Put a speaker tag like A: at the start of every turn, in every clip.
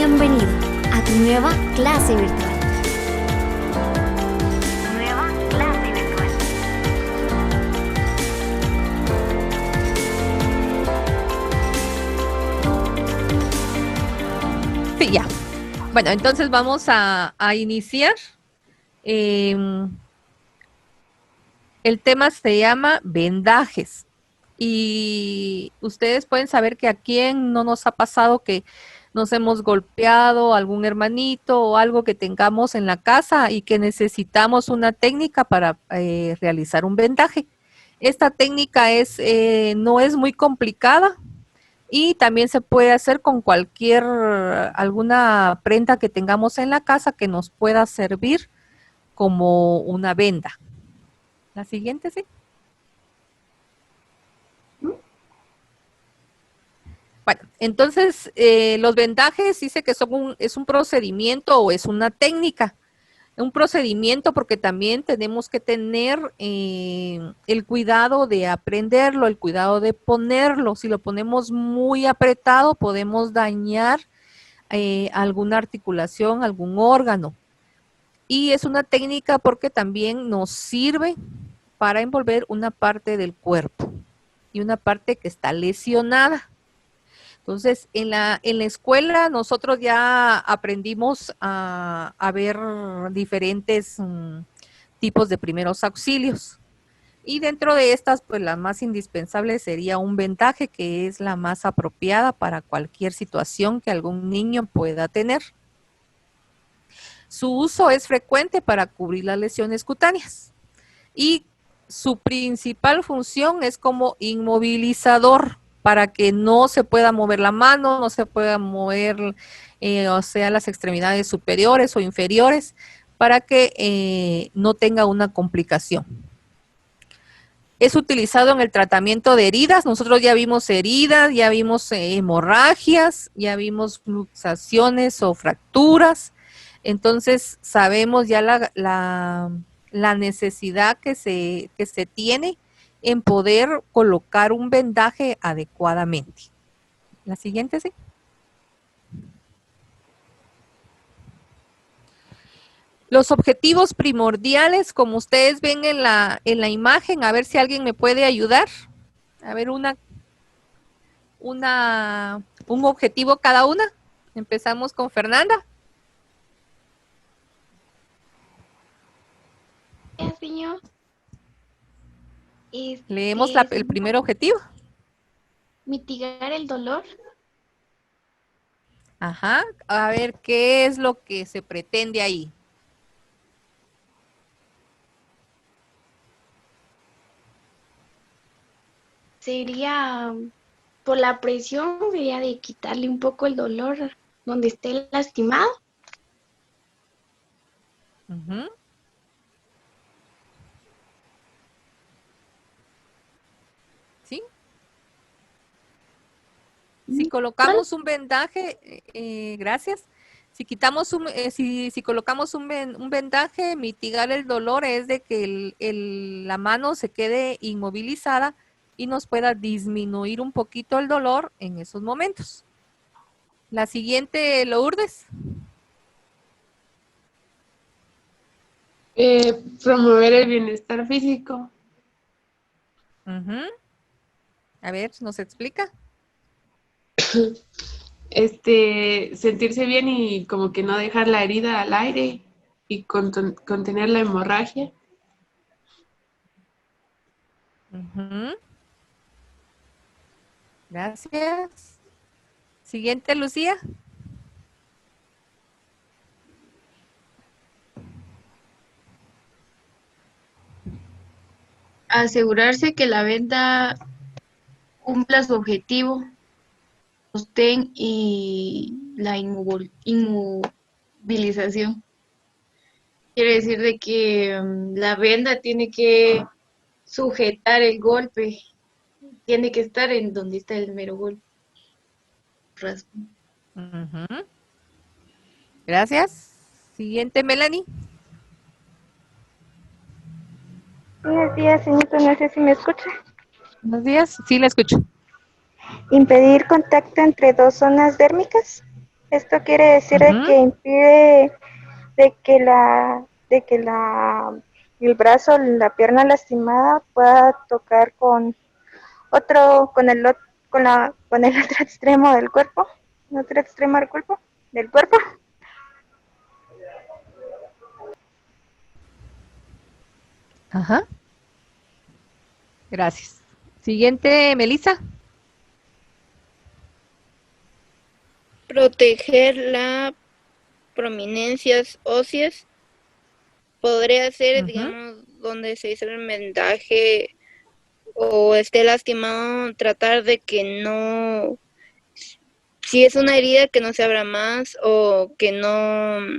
A: Bienvenido a tu nueva clase virtual. Nueva clase virtual.
B: Sí, ya. Bueno, entonces vamos a iniciar. El tema se llama vendajes. Y ustedes pueden saber que a quién no nos ha pasado que nos hemos golpeado, algún hermanito o algo que tengamos en la casa y que necesitamos una técnica para realizar un vendaje. Esta técnica no es muy complicada y también se puede hacer con alguna prenda que tengamos en la casa que nos pueda servir como una venda. La siguiente, sí. Bueno, entonces los vendajes dice que es un procedimiento o es una técnica. Un procedimiento porque también tenemos que tener el cuidado de aprenderlo, el cuidado de ponerlo. Si lo ponemos muy apretado, podemos dañar alguna articulación, algún órgano. Y es una técnica porque también nos sirve para envolver una parte del cuerpo y una parte que está lesionada. Entonces, en la escuela nosotros ya aprendimos a ver diferentes tipos de primeros auxilios. Y dentro de estas, pues la más indispensable sería un vendaje, que es la más apropiada para cualquier situación que algún niño pueda tener. Su uso es frecuente para cubrir las lesiones cutáneas. Y su principal función es como inmovilizador, para que no se pueda mover la mano, no se pueda mover, o sea, las extremidades superiores o inferiores, para que no tenga una complicación. Es utilizado en el tratamiento de heridas. Nosotros ya vimos heridas, ya vimos hemorragias, ya vimos luxaciones o fracturas. Entonces sabemos ya la necesidad que se tiene en poder colocar un vendaje adecuadamente. La siguiente, sí. Los objetivos primordiales, como ustedes ven en la imagen, a ver si alguien me puede ayudar. A ver, un objetivo cada una. Empezamos con Fernanda.
C: Señor.
B: Leemos el primer objetivo.
C: Mitigar el dolor.
B: Ajá. A ver, ¿qué es lo que se pretende ahí?
C: Sería, por la presión, sería de quitarle un poco el dolor donde esté lastimado.
B: Uh-huh. ¿Sí? Si colocamos un vendaje, gracias. Si quitamos si colocamos un vendaje, mitigar el dolor es de que la mano se quede inmovilizada y nos pueda disminuir un poquito el dolor en esos momentos. La siguiente, Lourdes.
D: Promover el bienestar físico.
B: Uh-huh. A ver, ¿nos explica?
D: Sentirse bien y como que no dejar la herida al aire y contener la hemorragia.
B: Uh-huh. Gracias. Siguiente, Lucía.
E: Asegurarse que la venda cumpla su objetivo, sostén y la inmovilización. Quiere decir de que la venda tiene que sujetar el golpe, tiene que estar en donde está el mero golpe. Rasgo.
B: Uh-huh. Gracias. Siguiente, Melanie.
F: Buenos días, señorita, no sé si me escucha.
B: Buenos días, sí la escucho.
F: Impedir contacto entre dos zonas dérmicas, Esto quiere decir de que impide de que el brazo, la pierna lastimada pueda tocar con otro, con el otro extremo del cuerpo, el otro extremo del cuerpo.
B: Ajá. Gracias. Siguiente, Melissa.
G: Proteger las prominencias óseas podría ser, digamos, donde se hizo el vendaje o esté lastimado, tratar de que no, si es una herida, que no se abra más o que no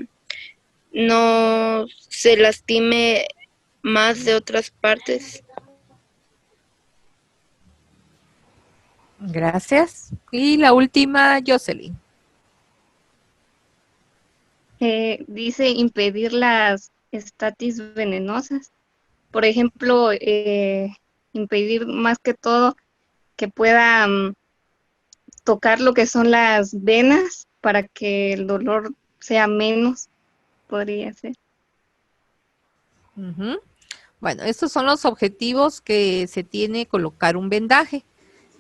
G: se lastime más de otras partes.
B: Gracias. Y la última, Jocelyn.
H: Dice impedir las estatis venenosas. Por ejemplo, impedir más que todo que pueda tocar lo que son las venas para que el dolor sea menos, podría ser.
B: Bueno, estos son los objetivos que se tiene colocar un vendaje.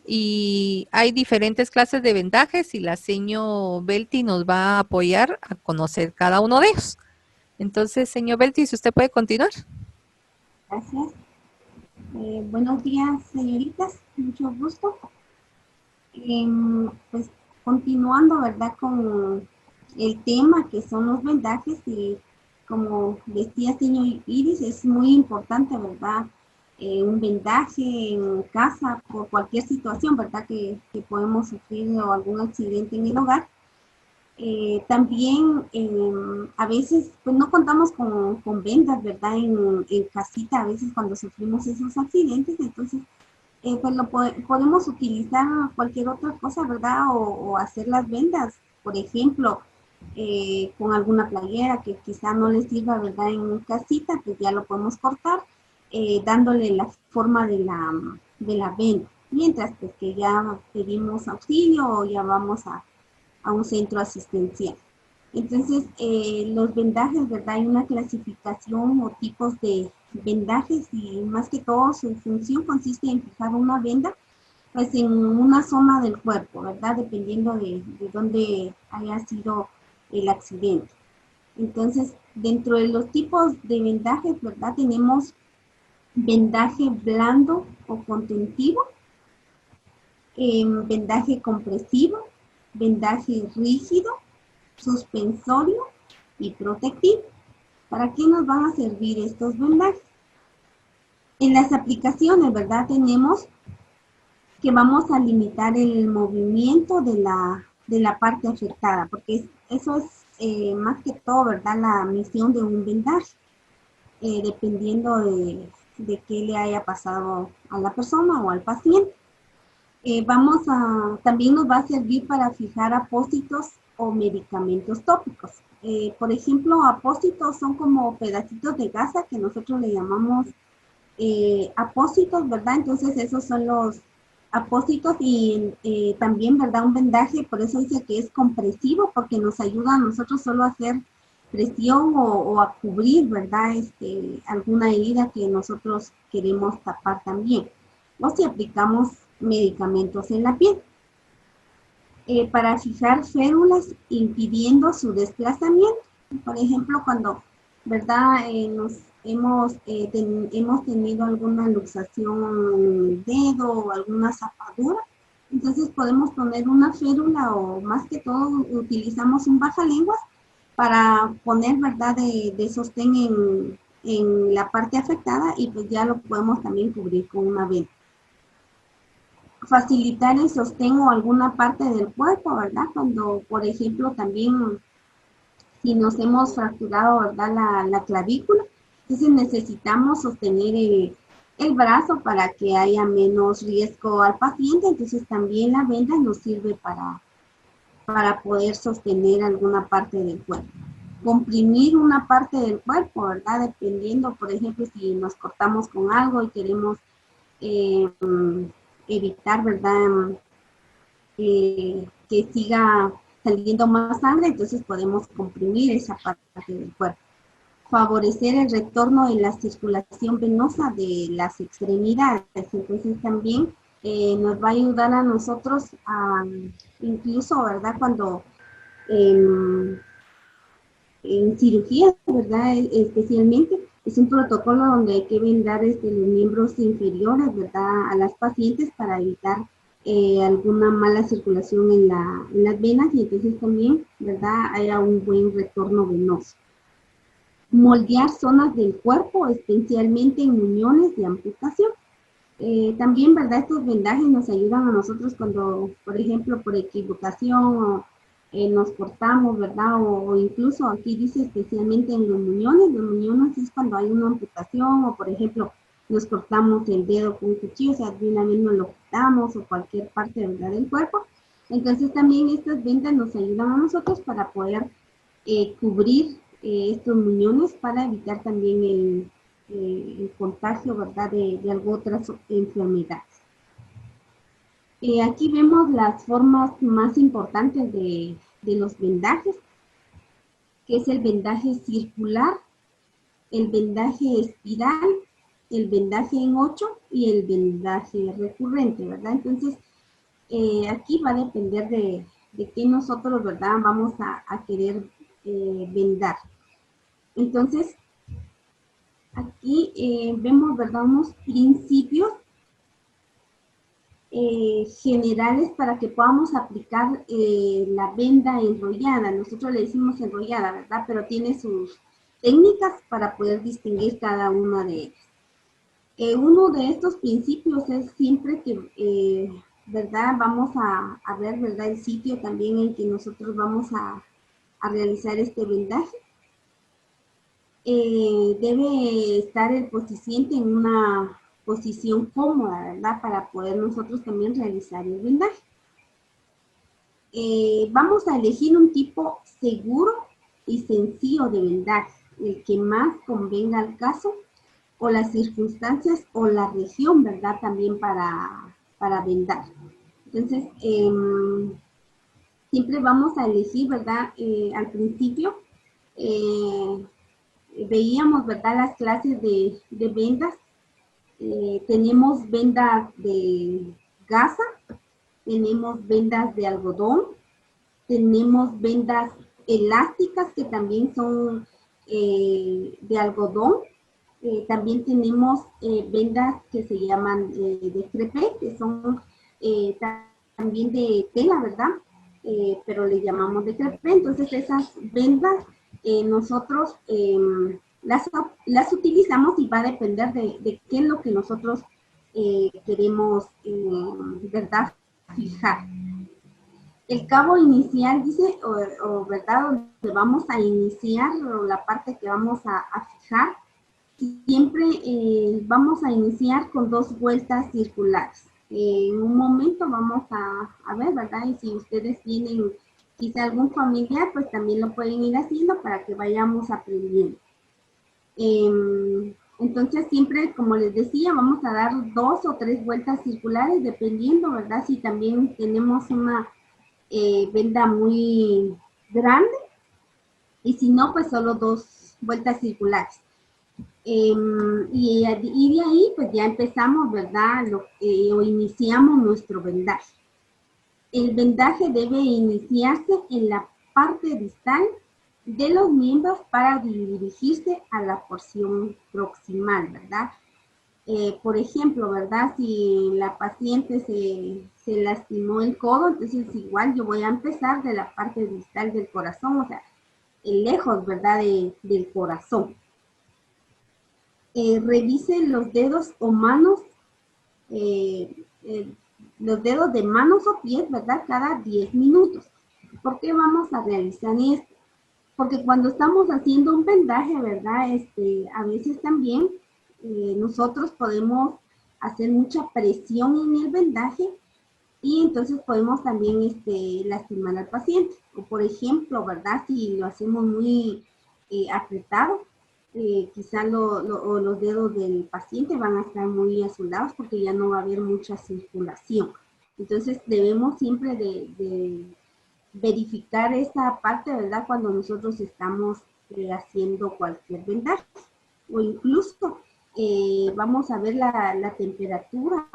B: Y hay diferentes clases de vendajes y la señor Belti nos va a apoyar a conocer cada uno de ellos. Entonces, señor Belti, si usted puede continuar.
I: Gracias. Buenos días, señoritas. Mucho gusto. Pues continuando, ¿verdad? Con el tema que son los vendajes y como decía señor Iris, es muy importante, ¿verdad? Un vendaje en casa por cualquier situación, ¿verdad? Que podemos sufrir o algún accidente en el hogar. También a veces pues no contamos con vendas, ¿verdad? En casita, a veces cuando sufrimos esos accidentes, entonces pues podemos utilizar cualquier otra cosa, ¿verdad? O hacer las vendas, por ejemplo, con alguna playera que quizá no les sirva, ¿verdad? En casita, pues ya lo podemos cortar, dándole la forma de la venda, mientras pues que ya pedimos auxilio o ya vamos a un centro asistencial. Entonces, los vendajes, ¿verdad? Hay una clasificación o tipos de vendajes y más que todo su función consiste en fijar una venda pues en una zona del cuerpo, ¿verdad? Dependiendo de dónde haya sido el accidente. Entonces, dentro de los tipos de vendajes, ¿verdad? Tenemos vendaje blando o contentivo, vendaje compresivo, vendaje rígido, suspensorio y protectivo. ¿Para qué nos van a servir estos vendajes? En las aplicaciones, ¿verdad? Tenemos que vamos a limitar el movimiento de la parte afectada, porque eso es más que todo, ¿verdad? La misión de un vendaje, dependiendo de qué le haya pasado a la persona o al paciente. También nos va a servir para fijar apósitos o medicamentos tópicos. Por ejemplo, apósitos son como pedacitos de gasa que nosotros le llamamos apósitos, ¿verdad? Entonces esos son los apósitos y también, ¿verdad? Un vendaje, por eso dice que es compresivo, porque nos ayuda a nosotros solo a hacer presión o a cubrir, ¿verdad? Alguna herida que nosotros queremos tapar también. O si aplicamos medicamentos en la piel. Para fijar férulas impidiendo su desplazamiento. Por ejemplo, cuando, ¿verdad? Hemos tenido alguna luxación en el dedo o alguna zapadura, entonces podemos poner una férula o más que todo utilizamos un bajalenguas para poner, ¿verdad? De sostén en la parte afectada y pues ya lo podemos también cubrir con una venda. Facilitar el sostén o alguna parte del cuerpo, ¿verdad? Cuando, por ejemplo, también si nos hemos fracturado, ¿verdad? La clavícula, entonces necesitamos sostener el brazo para que haya menos riesgo al paciente, entonces también la venda nos sirve para poder sostener alguna parte del cuerpo. Comprimir una parte del cuerpo, ¿verdad? Dependiendo, por ejemplo, si nos cortamos con algo y queremos evitar, ¿verdad? Que saliendo más sangre, entonces podemos comprimir esa parte del cuerpo. Favorecer el retorno de la circulación venosa de las extremidades, entonces también nos va a ayudar a nosotros a, incluso, ¿verdad? Cuando en cirugía, ¿verdad? Especialmente, es un protocolo donde hay que vendar los miembros inferiores, ¿verdad? A las pacientes para evitar alguna mala circulación en las venas y entonces también, ¿verdad? Haya un buen retorno venoso. Moldear zonas del cuerpo, especialmente en muñones de amputación. También, ¿verdad? Estos vendajes nos ayudan a nosotros cuando, por ejemplo, por equivocación nos cortamos, ¿verdad? O incluso aquí dice especialmente en los muñones es cuando hay una amputación o, por ejemplo, nos cortamos el dedo con un cuchillo, o sea, de una vez nos lo quitamos o cualquier parte, ¿verdad? Del cuerpo. Entonces también estas vendas nos ayudan a nosotros para poder cubrir estos muñones para evitar también el contagio, ¿verdad? De algunas otras enfermedades. Aquí vemos las formas más importantes de los vendajes, que es el vendaje circular, el vendaje espiral, el vendaje en 8 y el vendaje recurrente, ¿verdad? Entonces, aquí va a depender de qué nosotros, ¿verdad? Vamos a querer vendar. Entonces, aquí vemos, ¿verdad? Unos principios generales para que podamos aplicar la venda enrollada. Nosotros le decimos enrollada, ¿verdad? Pero tiene sus técnicas para poder distinguir cada una de ellas. Uno de estos principios es siempre que, ¿verdad? Vamos a ver, ¿verdad? El sitio también en que nosotros vamos a realizar este vendaje. Debe estar el paciente en una posición cómoda, ¿verdad? Para poder nosotros también realizar el vendaje. Vamos a elegir un tipo seguro y sencillo de vendaje, el que más convenga al caso o las circunstancias o la región, ¿verdad? También para vendar. Entonces, siempre vamos a elegir, ¿verdad? Al principio, veíamos, ¿verdad? Las clases de vendas. Tenemos vendas de gasa, tenemos vendas de algodón, tenemos vendas elásticas que también son de algodón, también tenemos vendas que se llaman de crepé, que son también de tela, ¿verdad? Pero le llamamos de crepé. Entonces esas vendas nosotros las utilizamos y va a depender de qué es lo que nosotros queremos, ¿verdad? Fijar. El cabo inicial dice, ¿verdad? Donde vamos a iniciar, o la parte que vamos a fijar, siempre vamos a iniciar con 2 vueltas circulares. En un momento vamos a ver, ¿verdad? Y si ustedes tienen quizá algún familiar, pues también lo pueden ir haciendo para que vayamos aprendiendo. Entonces siempre, como les decía, vamos a dar 2 o 3 vueltas circulares, dependiendo, ¿verdad? Si también tenemos una venda muy grande, y si no, pues solo 2 vueltas circulares. Y de ahí, pues ya empezamos, ¿verdad? O iniciamos nuestro vendaje. El vendaje debe iniciarse en la parte distal de los miembros para dirigirse a la porción proximal, ¿verdad? Por ejemplo, ¿verdad? Si la paciente se lastimó el codo, entonces igual yo voy a empezar de la parte distal del corazón, o sea, lejos, ¿verdad? Del corazón. Revise los dedos o manos, los dedos de manos o pies, ¿verdad? Cada 10 minutos. ¿Por qué vamos a realizar esto? Porque cuando estamos haciendo un vendaje, ¿verdad? A veces también nosotros podemos hacer mucha presión en el vendaje y entonces podemos también lastimar al paciente. O por ejemplo, ¿verdad? Si lo hacemos muy apretado, quizá los dedos del paciente van a estar muy azulados porque ya no va a haber mucha circulación. Entonces debemos siempre de verificar esa parte, ¿verdad? Cuando nosotros estamos haciendo cualquier vendaje. O incluso vamos a ver la temperatura,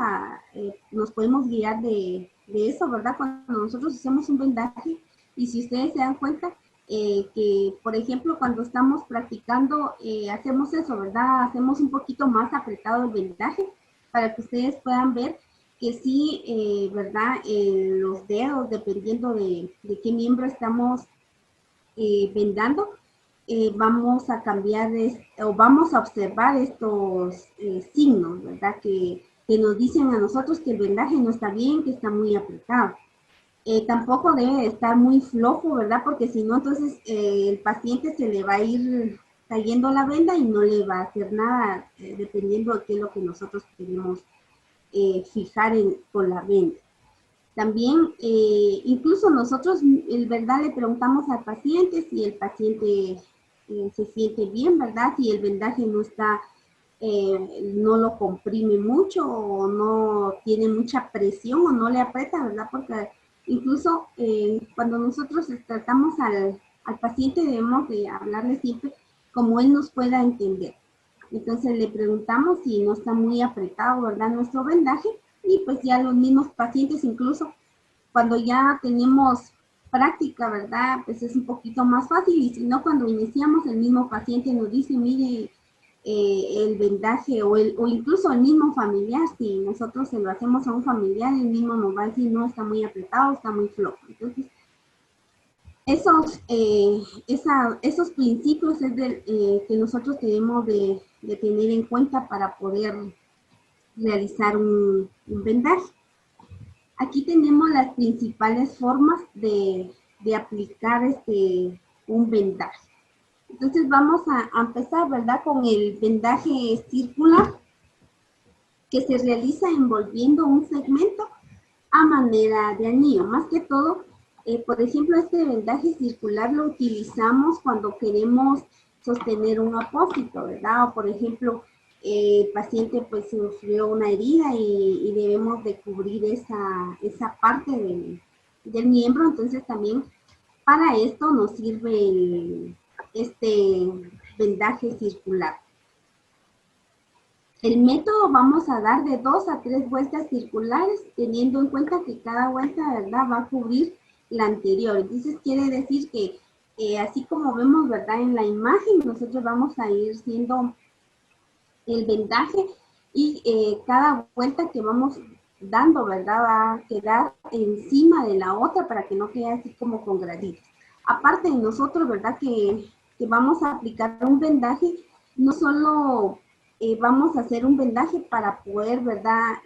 I: nos podemos guiar de eso, ¿verdad? Cuando nosotros hacemos un vendaje, y si ustedes se dan cuenta, que por ejemplo cuando estamos practicando hacemos eso, ¿verdad? Hacemos un poquito más apretado el vendaje para que ustedes puedan ver que sí, ¿verdad? Los dedos, dependiendo de qué miembro estamos vendando, vamos a cambiar o vamos a observar estos signos, ¿verdad? Que nos dicen a nosotros que el vendaje no está bien, que está muy apretado. Tampoco debe de estar muy flojo, ¿verdad? Porque si no, entonces el paciente se le va a ir cayendo la venda y no le va a hacer nada, dependiendo de qué es lo que nosotros queremos fijar con la venda. También, incluso nosotros, ¿verdad? Le preguntamos al paciente si el paciente se siente bien, ¿verdad? Si el vendaje no está, no lo comprime mucho o no tiene mucha presión o no le aprieta, ¿verdad? Porque incluso cuando nosotros tratamos al paciente debemos de hablarle siempre como él nos pueda entender. Entonces le preguntamos si no está muy apretado, ¿verdad? Nuestro vendaje, y pues ya los mismos pacientes, incluso cuando ya tenemos práctica, ¿verdad? Pues es un poquito más fácil, y si no, cuando iniciamos el mismo paciente nos dice, mire, el vendaje o incluso el mismo familiar, si nosotros se lo hacemos a un familiar, el mismo nos va a decir, no, está muy apretado, está muy flojo. Entonces, esos principios es que nosotros tenemos de tener en cuenta para poder realizar un vendaje. Aquí tenemos las principales formas de aplicar un vendaje. Entonces vamos a empezar, ¿verdad? Con el vendaje circular, que se realiza envolviendo un segmento a manera de anillo. Más que todo, por ejemplo, este vendaje circular lo utilizamos cuando queremos sostener un apósito, ¿verdad? O por ejemplo, el paciente pues sufrió una herida y debemos de cubrir esa parte del miembro. Entonces también para esto nos sirve este vendaje circular. El método vamos a dar de 2 a 3 vueltas circulares, teniendo en cuenta que cada vuelta, ¿verdad?, va a cubrir la anterior. Entonces quiere decir que así como vemos, ¿verdad?, en la imagen, nosotros vamos a ir haciendo el vendaje y cada vuelta que vamos dando, ¿verdad?, va a quedar encima de la otra para que no quede así como con graditos. Aparte de nosotros, ¿verdad?, que vamos a aplicar un vendaje, no solo vamos a hacer un vendaje para poder, ¿verdad?,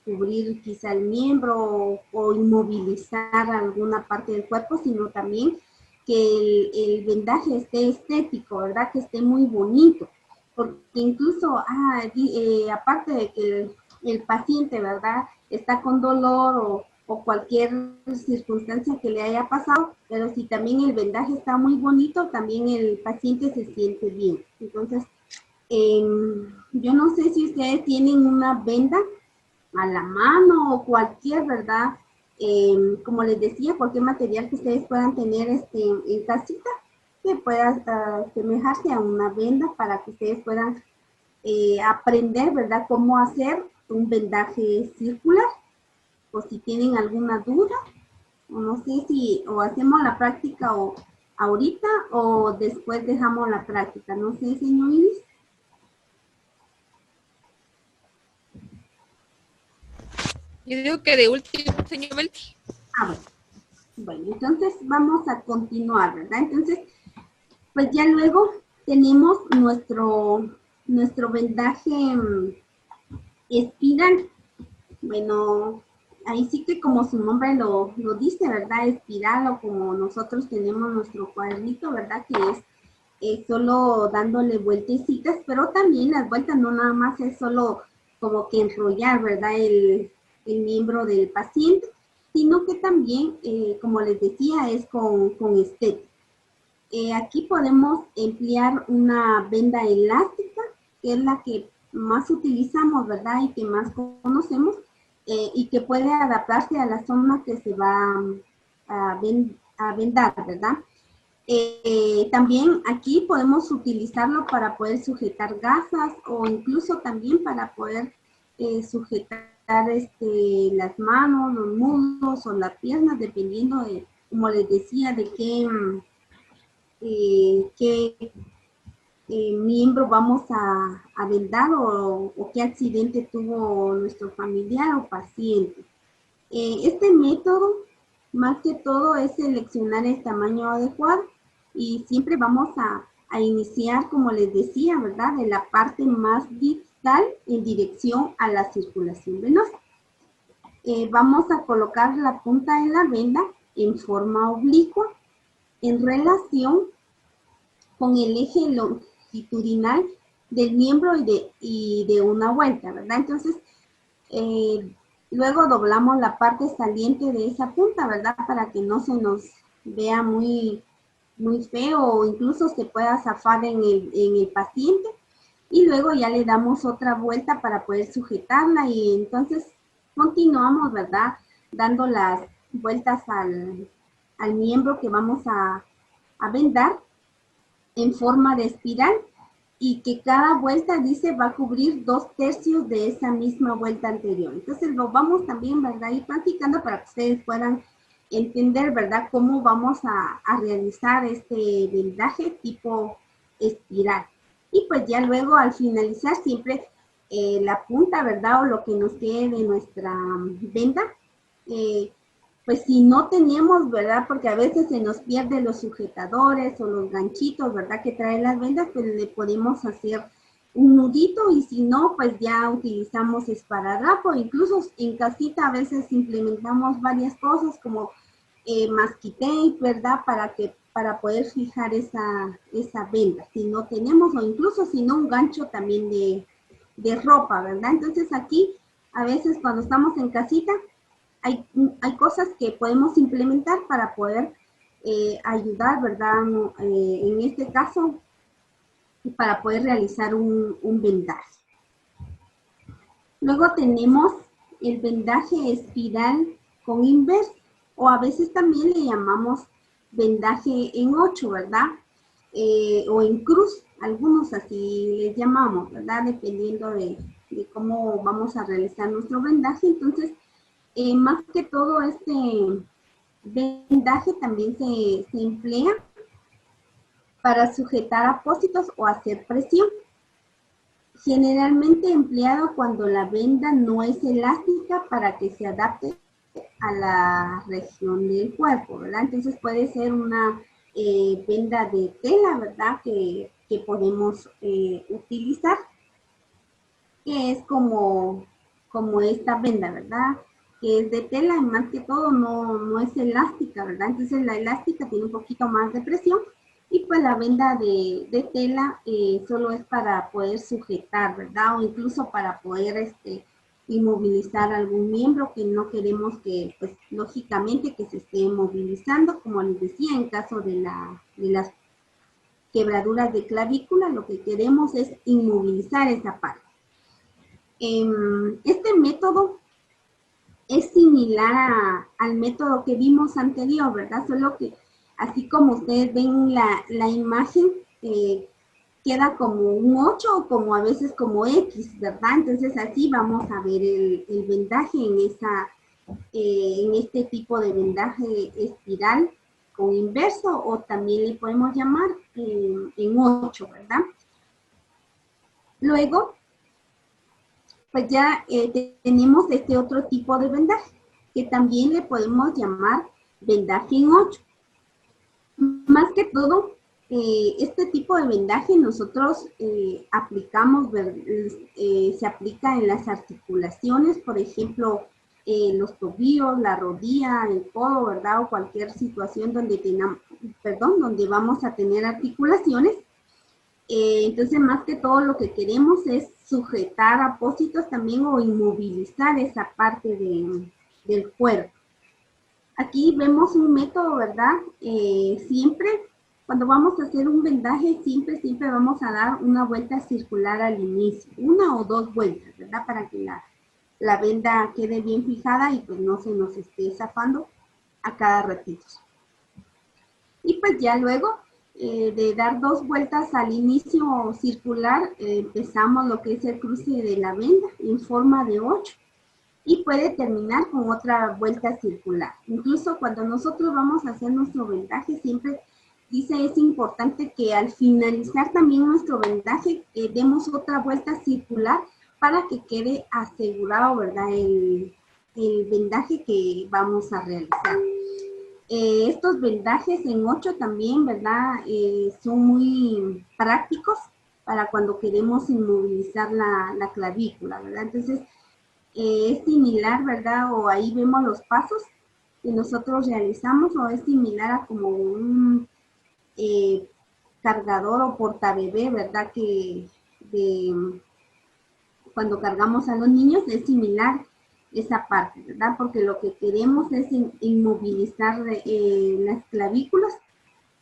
I: cubrir quizá el miembro o inmovilizar alguna parte del cuerpo, sino también que el vendaje esté estético, ¿verdad?, que esté muy bonito. Porque incluso, aparte de que el paciente, ¿verdad?, está con dolor o cualquier circunstancia que le haya pasado, pero si también el vendaje está muy bonito, también el paciente se siente bien. Entonces, yo no sé si ustedes tienen una venda a la mano o cualquier, ¿verdad? Como les decía, cualquier material que ustedes puedan tener en casita, que pueda asemejarse a una venda para que ustedes puedan aprender, ¿verdad?, cómo hacer un vendaje circular. O si tienen alguna duda, o no sé si o hacemos la práctica ahorita o después dejamos la práctica. No sé, señor Iris.
B: Yo digo que de último, señor Belti.
I: Bueno, entonces vamos a continuar, ¿verdad? Entonces, pues ya luego tenemos nuestro vendaje espiral. Bueno, ahí sí que como su nombre lo dice, ¿verdad? Espiral, o como nosotros tenemos nuestro cuadrito, ¿verdad? Que es solo dándole vueltecitas, pero también las vueltas no nada más es solo como que enrollar, ¿verdad?, el miembro del paciente, sino que también, como les decía, es con estética. Aquí podemos emplear una venda elástica, que es la que más utilizamos, ¿verdad?, y que más conocemos, y que puede adaptarse a la zona que se va a a vendar, ¿verdad? También aquí podemos utilizarlo para poder sujetar gasas o incluso también para poder sujetar las manos, los muslos o las piernas, dependiendo de, como les decía, de qué miembro vamos a vendar o qué accidente tuvo nuestro familiar o paciente. Este método, más que todo, es seleccionar el tamaño adecuado y siempre vamos a iniciar, como les decía, ¿verdad?, de la parte más distal en dirección a la circulación venosa. Vamos a colocar la punta de la venda en forma oblicua en relación con el eje longitudinal del miembro y de una vuelta, ¿verdad? Entonces, luego doblamos la parte saliente de esa punta, ¿verdad? Para que no se nos vea muy feo o incluso se pueda zafar en el paciente. Y luego ya le damos otra vuelta para poder sujetarla y entonces continuamos, ¿verdad?, dando las vueltas al miembro que vamos a vendar en forma de espiral y que cada vuelta, dice, va a cubrir 2/3 de esa misma vuelta anterior. Entonces lo vamos también, ¿verdad?, ir practicando para que ustedes puedan entender, ¿verdad?, cómo vamos a realizar este vendaje tipo espiral. Y pues ya luego al finalizar siempre la punta, ¿verdad?, o lo que nos quede de nuestra venda, pues si no tenemos, ¿verdad?, porque a veces se nos pierden los sujetadores o los ganchitos, ¿verdad?, que traen las vendas, pues le podemos hacer un nudito y si no, pues ya utilizamos esparadrapo. Incluso en casita a veces implementamos varias cosas como masking tape, ¿verdad?, para poder fijar esa venda. Si no tenemos, o incluso si no, un gancho también de ropa, ¿verdad? Entonces aquí, a veces cuando estamos en casita, hay cosas que podemos implementar para poder ayudar, ¿verdad? En este caso, para poder realizar un vendaje. Luego tenemos el vendaje espiral con inverso, o a veces también le llamamos vendaje en 8, ¿verdad? O en cruz, algunos así les llamamos, ¿verdad? Dependiendo de cómo vamos a realizar nuestro vendaje. Entonces, más que todo este vendaje también se emplea para sujetar apósitos o hacer presión. Generalmente empleado cuando la venda no es elástica para que se adapte a la región del cuerpo, ¿verdad? Entonces puede ser una venda de tela, ¿verdad?, que podemos utilizar, que es como esta venda, ¿verdad?, que es de tela y más que todo no es elástica, ¿verdad? Entonces la elástica tiene un poquito más de presión y pues la venda de tela solo es para poder sujetar, ¿verdad? O incluso para poder inmovilizar algún miembro que no queremos que, pues lógicamente que se esté movilizando, como les decía, en caso de las quebraduras de clavícula, lo que queremos es inmovilizar esa parte. Este método es similar al método que vimos anterior, ¿verdad? Solo que así como ustedes ven la imagen, queda como un 8 o como a veces como X, ¿verdad? Entonces así vamos a ver el vendaje en este tipo de vendaje espiral con inverso, o también le podemos llamar en 8, ¿verdad? Luego, pues ya tenemos este otro tipo de vendaje, que también le podemos llamar vendaje en 8. Más que todo, este tipo de vendaje nosotros aplicamos, se aplica en las articulaciones, por ejemplo, los tobillos, la rodilla, el codo, ¿verdad? O cualquier situación donde donde vamos a tener articulaciones. Entonces, más que todo, lo que queremos es sujetar apósitos también o inmovilizar esa parte del cuerpo. Aquí vemos un método, ¿verdad? Siempre, cuando vamos a hacer un vendaje, siempre vamos a dar una vuelta circular al inicio, 1 o 2 vueltas, ¿verdad? Para que la venda quede bien fijada y pues no se nos esté zafando a cada ratito. pues ya luego de dar 2 vueltas al inicio circular, empezamos lo que es el cruce de la venda en forma de 8 y puede terminar con otra vuelta circular. Incluso cuando nosotros vamos a hacer nuestro vendaje, siempre dice es importante que al finalizar también nuestro vendaje demos otra vuelta circular para que quede asegurado, ¿verdad?, el vendaje que vamos a realizar. Estos vendajes en 8 también, ¿verdad?, son muy prácticos para cuando queremos inmovilizar la clavícula, ¿verdad? Entonces, es similar, ¿verdad? O ahí vemos los pasos que nosotros realizamos, o es similar a como un cargador o portabebé, ¿verdad? Que cuando cargamos a los niños es similar esa parte, ¿verdad? Porque lo que queremos es inmovilizar las clavículas,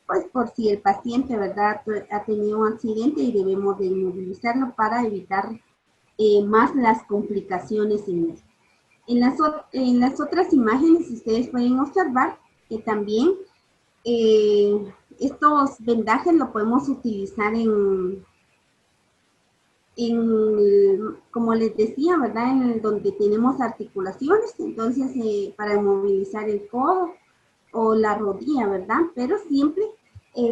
I: pues por si el paciente, ¿verdad?, ha tenido un accidente y debemos de inmovilizarlo para evitar más las complicaciones en él. En las otras imágenes ustedes pueden observar que también estos vendajes lo podemos utilizar como les decía, ¿verdad?, en donde tenemos articulaciones, entonces para movilizar el codo o la rodilla, ¿verdad? Pero siempre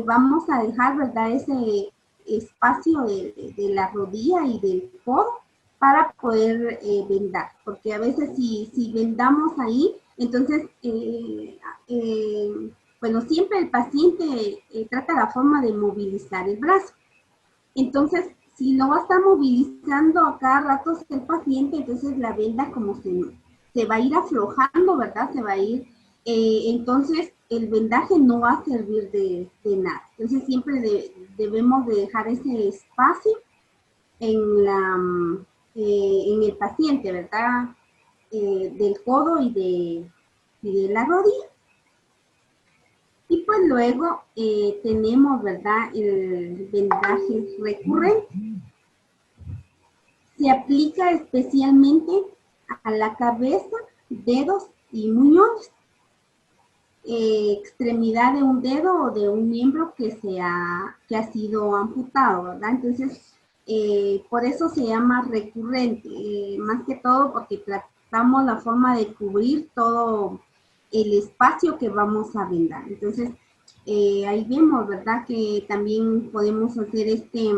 I: vamos a dejar, ¿verdad?, ese espacio de la rodilla y del codo para poder vendar, porque a veces si vendamos ahí, entonces, bueno, siempre el paciente trata la forma de movilizar el brazo. Entonces, si no va a estar movilizando a cada rato el paciente, entonces la venda como se va a ir aflojando, ¿verdad? Se va a ir, entonces el vendaje no va a servir de nada. Entonces siempre debemos de dejar ese espacio en el paciente, ¿verdad? Del codo y de la rodilla. Y pues luego tenemos, ¿verdad?, el vendaje recurrente. Se aplica especialmente a la cabeza, dedos y muñones. Extremidad de un dedo o de un miembro que ha sido amputado, ¿verdad? Entonces, por eso se llama recurrente, más que todo porque tratamos la forma de cubrir todo el espacio que vamos a vendar. Entonces, ahí vemos, ¿verdad?, que también podemos hacer este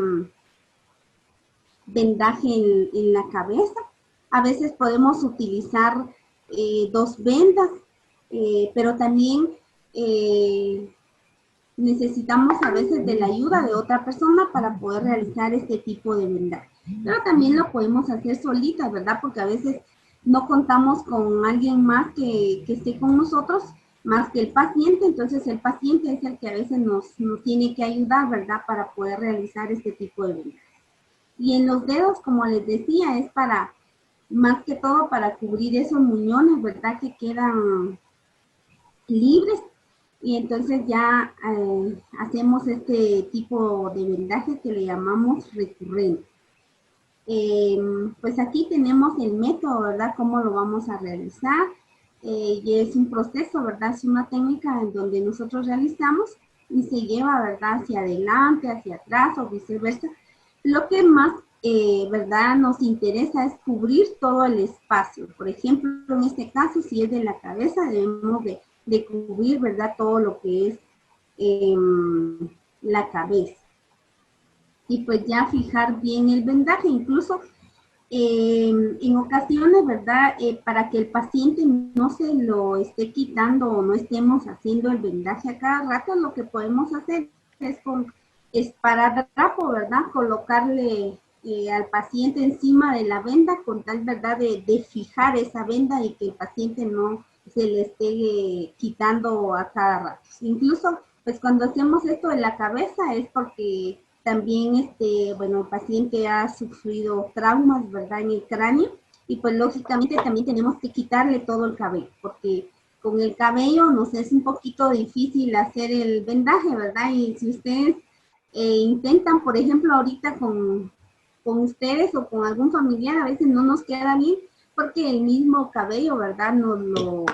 I: vendaje en la cabeza. A veces podemos utilizar 2 vendas, pero también necesitamos a veces de la ayuda de otra persona para poder realizar este tipo de vendaje. Pero también lo podemos hacer solitas, ¿verdad? Porque a veces no contamos con alguien más que esté con nosotros, más que el paciente, entonces el paciente es el que a veces nos tiene que ayudar, ¿verdad?, para poder realizar este tipo de vendaje. Y en los dedos, como les decía, es para, más que todo para cubrir esos muñones, ¿verdad?, que quedan libres, y entonces ya hacemos este tipo de vendaje que le llamamos recurrente. Pues aquí tenemos el método, ¿verdad?, cómo lo vamos a realizar, y es un proceso, ¿verdad?, es una técnica en donde nosotros realizamos y se lleva, ¿verdad?, hacia adelante, hacia atrás o viceversa. Lo que más, ¿verdad?, nos interesa es cubrir todo el espacio. Por ejemplo, en este caso, si es de la cabeza, debemos de cubrir, ¿verdad?, todo lo que es la cabeza. Y pues ya fijar bien el vendaje, incluso en ocasiones, ¿verdad?, para que el paciente no se lo esté quitando o no estemos haciendo el vendaje a cada rato, lo que podemos hacer es con esparadrapo, ¿verdad?, colocarle al paciente encima de la venda con tal, ¿verdad?, de fijar esa venda y que el paciente no se le esté quitando a cada rato. Incluso, pues cuando hacemos esto de la cabeza es porque también, bueno, el paciente ha sufrido traumas, ¿verdad?, en el cráneo, y pues lógicamente también tenemos que quitarle todo el cabello, porque con el cabello nos es un poquito difícil hacer el vendaje, ¿verdad? Y si ustedes intentan, por ejemplo, ahorita con ustedes o con algún familiar, a veces no nos queda bien, porque el mismo cabello, ¿verdad?, nos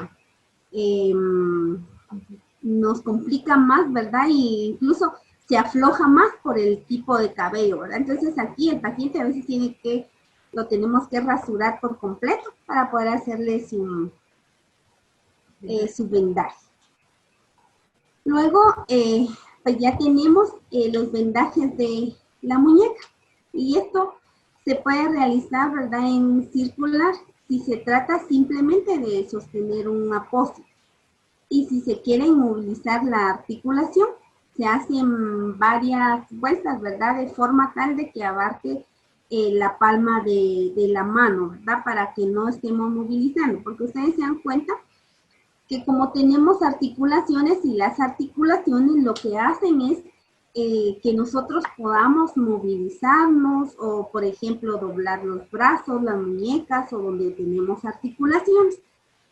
I: nos complica más, ¿verdad? Y incluso se afloja más por el tipo de cabello, ¿verdad? Entonces aquí el paciente a veces lo tenemos que rasurar por completo para poder hacerle su vendaje. Luego, pues ya tenemos los vendajes de la muñeca. Y esto se puede realizar, ¿verdad?, en circular, si se trata simplemente de sostener un apósito. Y si se quiere inmovilizar la articulación, se hacen varias vueltas, ¿verdad?, de forma tal de que abarque la palma de la mano, ¿verdad?, para que no estemos movilizando. Porque ustedes se dan cuenta que como tenemos articulaciones y las articulaciones lo que hacen es que nosotros podamos movilizarnos o, por ejemplo, doblar los brazos, las muñecas o donde tenemos articulaciones.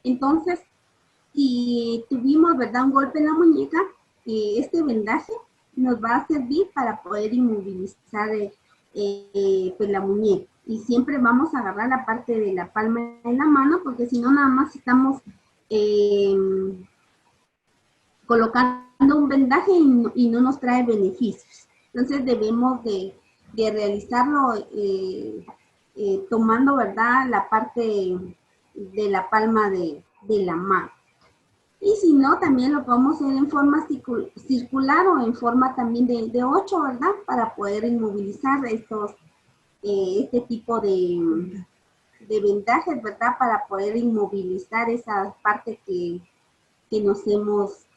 I: Entonces, si tuvimos, ¿verdad?, un golpe en la muñeca, este vendaje nos va a servir para poder inmovilizar pues la muñeca. Y siempre vamos a agarrar la parte de la palma de la mano, porque si no, nada más estamos colocando un vendaje y no nos trae beneficios. Entonces debemos de realizarlo tomando, ¿verdad?, la parte de la palma de la mano. Y si no, también lo podemos hacer en forma circular o en forma también de 8, ¿verdad?, para poder inmovilizar este tipo de vendajes, ¿verdad?, para poder inmovilizar esa parte que nos hemos,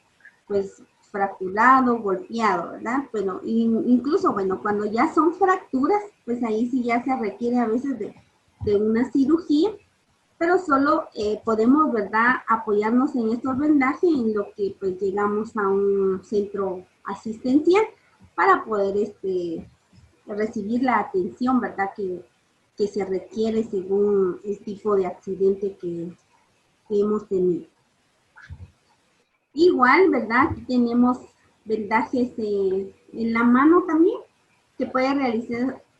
I: pues, fracturado, golpeado, ¿verdad? Bueno, incluso, bueno, cuando ya son fracturas, pues ahí sí ya se requiere a veces de una cirugía, pero solo podemos, ¿verdad?, apoyarnos en estos vendajes en lo que, pues, llegamos a un centro asistencial para poder recibir la atención, ¿verdad?, que se requiere según el tipo de accidente que hemos tenido. Igual, ¿verdad?, aquí tenemos vendajes en la mano también, que puede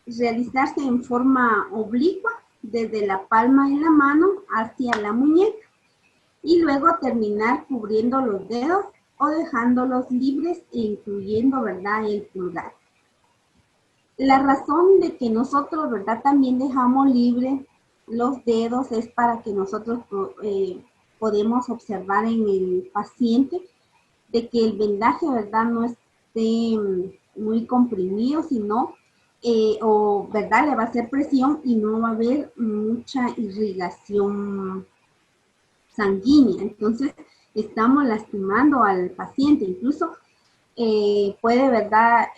I: realizarse en forma oblicua, desde la palma de la mano hacia la muñeca, y luego terminar cubriendo los dedos o dejándolos libres e incluyendo, ¿verdad?, el pulgar. La razón de que nosotros, ¿verdad?, también dejamos libre los dedos es para que nosotros podemos observar en el paciente de que el vendaje, ¿verdad?, no esté muy comprimido, sino, ¿verdad?, le va a hacer presión y no va a haber mucha irrigación sanguínea. Entonces, estamos lastimando al paciente. Incluso puede, ¿verdad?,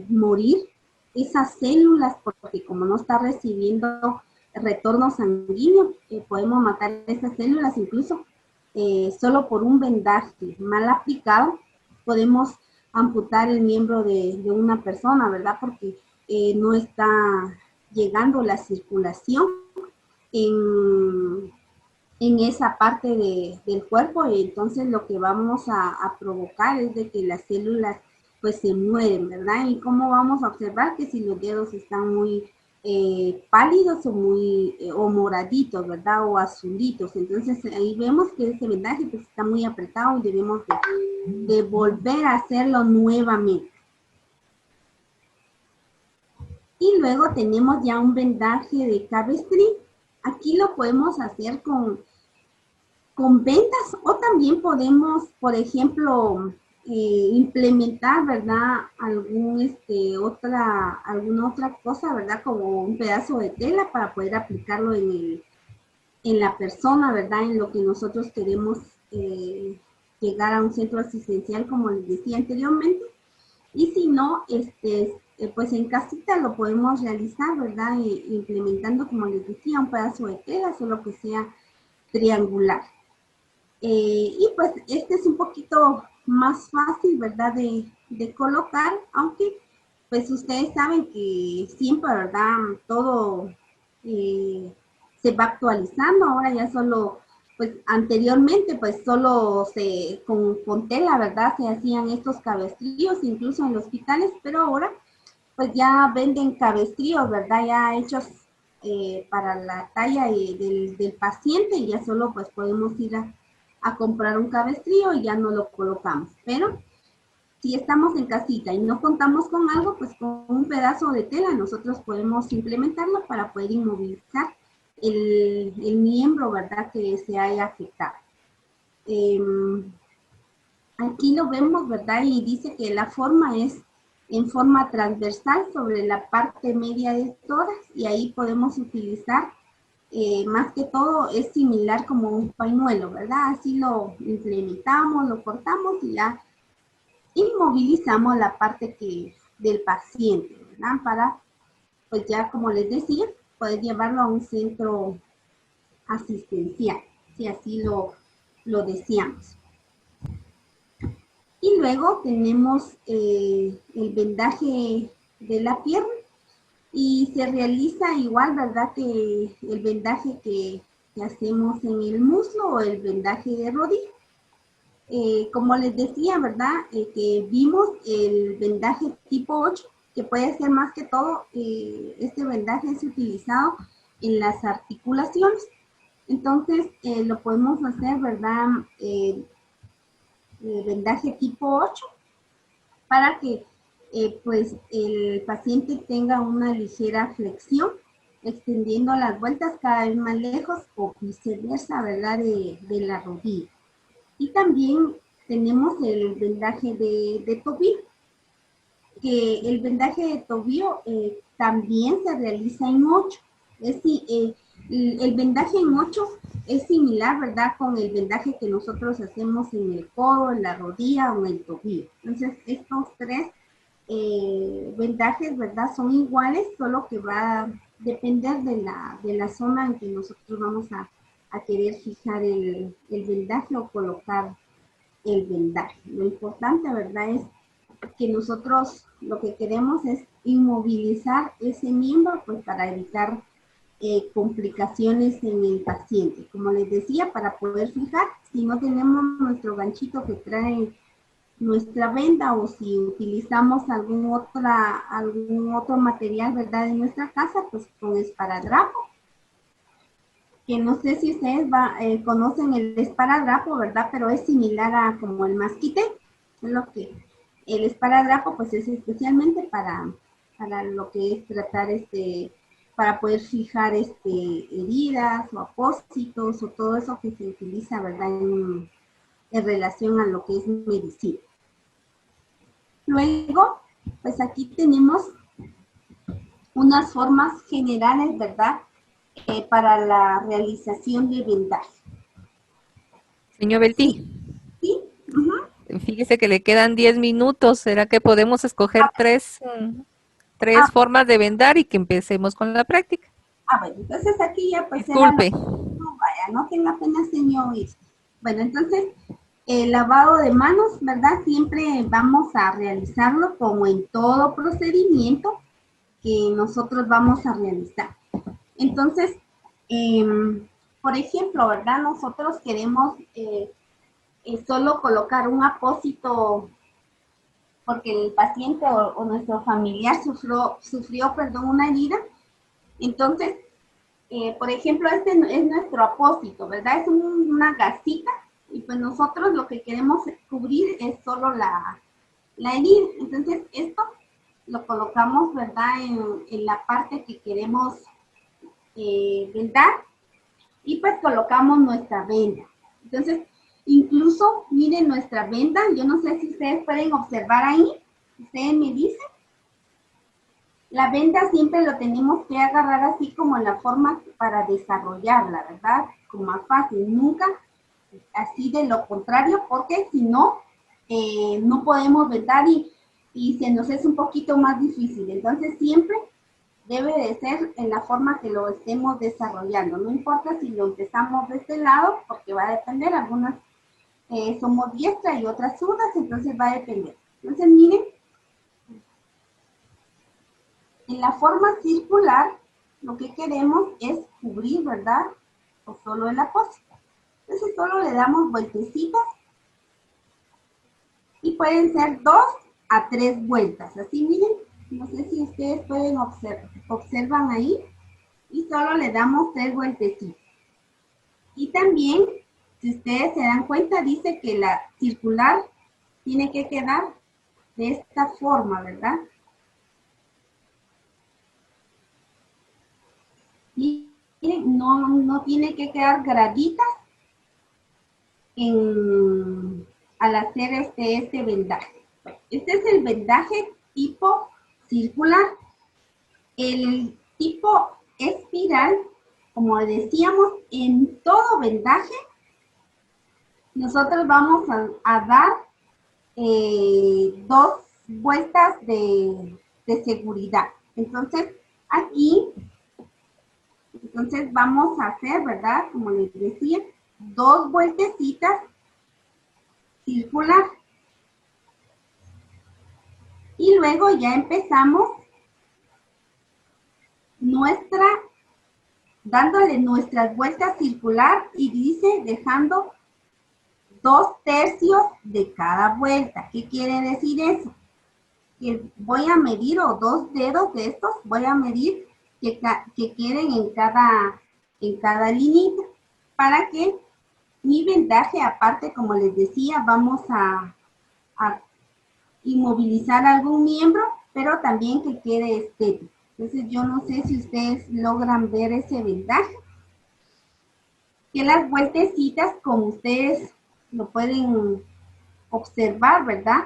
I: morir esas células, porque como no está recibiendo retorno sanguíneo, podemos matar esas células. Incluso solo por un vendaje mal aplicado podemos amputar el miembro de una persona, ¿verdad?, porque no está llegando la circulación en esa parte del cuerpo, y entonces lo que vamos a provocar es de que las células pues se mueren, ¿verdad? Y cómo vamos a observar que si los dedos están muy pálidos o moraditos, ¿verdad?, o azulitos. Entonces ahí vemos que ese vendaje pues está muy apretado y debemos de volver a hacerlo nuevamente. Y luego tenemos ya un vendaje de cabestrí. Aquí lo podemos hacer con vendas, o también podemos, por ejemplo, implementar, ¿verdad?, alguna otra cosa, ¿verdad?, como un pedazo de tela para poder aplicarlo en la persona, ¿verdad?, en lo que nosotros queremos llegar a un centro asistencial, como les decía anteriormente. Y si no, pues en casita lo podemos realizar, ¿verdad?, implementando, como les decía, un pedazo de tela, solo que sea triangular. Y pues este es un poquito más fácil, ¿verdad?, de colocar, aunque pues ustedes saben que siempre, ¿verdad?, todo se va actualizando. Ahora ya solo, pues anteriormente pues solo con tela, ¿verdad?, se hacían estos cabestrillos incluso en los hospitales, pero ahora pues ya venden cabestrillos, ¿verdad?, ya hechos para la talla del paciente, y ya solo pues podemos ir a a comprar un cabestrillo y ya no lo colocamos. Pero si estamos en casita y no contamos con algo, pues con un pedazo de tela nosotros podemos implementarlo para poder inmovilizar el miembro, ¿verdad?, que se haya afectado. Aquí lo vemos, ¿verdad? Y dice que la forma es en forma transversal sobre la parte media de tórax, y ahí podemos utilizar, más que todo, es similar como un pañuelo, ¿verdad? Así lo implementamos, lo cortamos y ya inmovilizamos la parte del paciente, ¿verdad? Para, pues ya como les decía, poder llevarlo a un centro asistencial, si así lo deseamos. Y luego tenemos el vendaje de la pierna, y se realiza igual, ¿verdad?, que el vendaje que hacemos en el muslo o el vendaje de rodilla. Como les decía, ¿verdad?, que vimos el vendaje tipo 8, que puede ser más que todo, este vendaje es utilizado en las articulaciones. Entonces, lo podemos hacer, ¿verdad?, vendaje tipo 8, para que pues el paciente tenga una ligera flexión, extendiendo las vueltas cada vez más lejos o viceversa, ¿verdad?, de la rodilla. Y también tenemos el vendaje de tobillo, que el vendaje de tobillo también se realiza en 8. Es decir, el vendaje en 8 es similar, ¿verdad?, con el vendaje que nosotros hacemos en el codo, en la rodilla o en el tobillo. Entonces, estos tres vendajes, ¿verdad?, son iguales, solo que va a depender de la zona en que nosotros vamos a querer fijar el vendaje o colocar el vendaje. Lo importante, ¿verdad?, es que nosotros lo que queremos es inmovilizar ese miembro, pues para evitar complicaciones en el paciente. Como les decía, para poder fijar, si no tenemos nuestro ganchito que trae nuestra venda, o si utilizamos algún otro material, ¿verdad?, en nuestra casa, pues con esparadrapo, que no sé si ustedes conocen el esparadrapo, ¿verdad?, pero es similar a como el masquite. Es lo que el esparadrapo, pues, es especialmente para lo que es tratar para poder fijar heridas o apósitos o todo eso que se utiliza, ¿verdad?, en relación a lo que es medicina. Luego, pues aquí tenemos unas formas generales, ¿verdad?, para la realización de vendaje.
B: Señor Beltí.
I: Sí.
B: Fíjese que le quedan 10 minutos. ¿Será que podemos escoger tres formas de vendar y que empecemos con la práctica?
I: Bueno, entonces aquí ya pues
B: Disculpe.
I: No vaya, no tenga pena, señor. Bueno, entonces el lavado de manos, ¿verdad? Siempre vamos a realizarlo como en todo procedimiento que nosotros vamos a realizar. Entonces, por ejemplo, ¿verdad? Nosotros queremos solo colocar un apósito porque el paciente o nuestro familiar sufrió una herida. Entonces, por ejemplo, este es nuestro apósito, ¿verdad? Es una gasita, y pues nosotros lo que queremos cubrir es solo la herida. Entonces, esto lo colocamos, ¿verdad?, en la parte que queremos vendar, y pues colocamos nuestra venda. Entonces, incluso, miren nuestra venda, yo no sé si ustedes pueden observar ahí, ustedes me dicen. La venda siempre lo tenemos que agarrar así como en la forma para desarrollarla, ¿verdad? Como más fácil, nunca así de lo contrario, porque si no, no podemos vendar y se nos es un poquito más difícil. Entonces siempre debe de ser en la forma que lo estemos desarrollando. No importa si lo empezamos de este lado, porque va a depender, algunas somos diestras y otras zurdas, entonces va a depender. Entonces miren, en la forma circular, lo que queremos es cubrir, ¿verdad?, o solo el apósito. Entonces solo le damos vueltecitas, y pueden ser 2 a 3 vueltas. Así, miren, no sé si ustedes pueden observan ahí, y solo le damos 3 vueltecitas. Y también, Si ustedes se dan cuenta, dice que la circular tiene que quedar de esta forma, ¿verdad? Y no tiene que quedar graditas al hacer este vendaje. Este es el vendaje tipo circular. El tipo espiral, como decíamos, en todo vendaje, nosotros vamos a dar 2 vueltas de seguridad. Entonces, aquí, vamos a hacer, ¿verdad? Como les decía, 2 vueltecitas circular. Y luego ya empezamos dándole nuestras vueltas circular y dice dejando 2/3 de cada vuelta. ¿Qué quiere decir eso? Que voy a medir, o 2 dedos de estos, voy a medir que queden en cada linita, para que mi vendaje, aparte, como les decía, vamos a inmovilizar algún miembro, pero también que quede estético. Entonces yo no sé si ustedes logran ver ese vendaje, que las vueltecitas, como ustedes lo pueden observar, ¿verdad?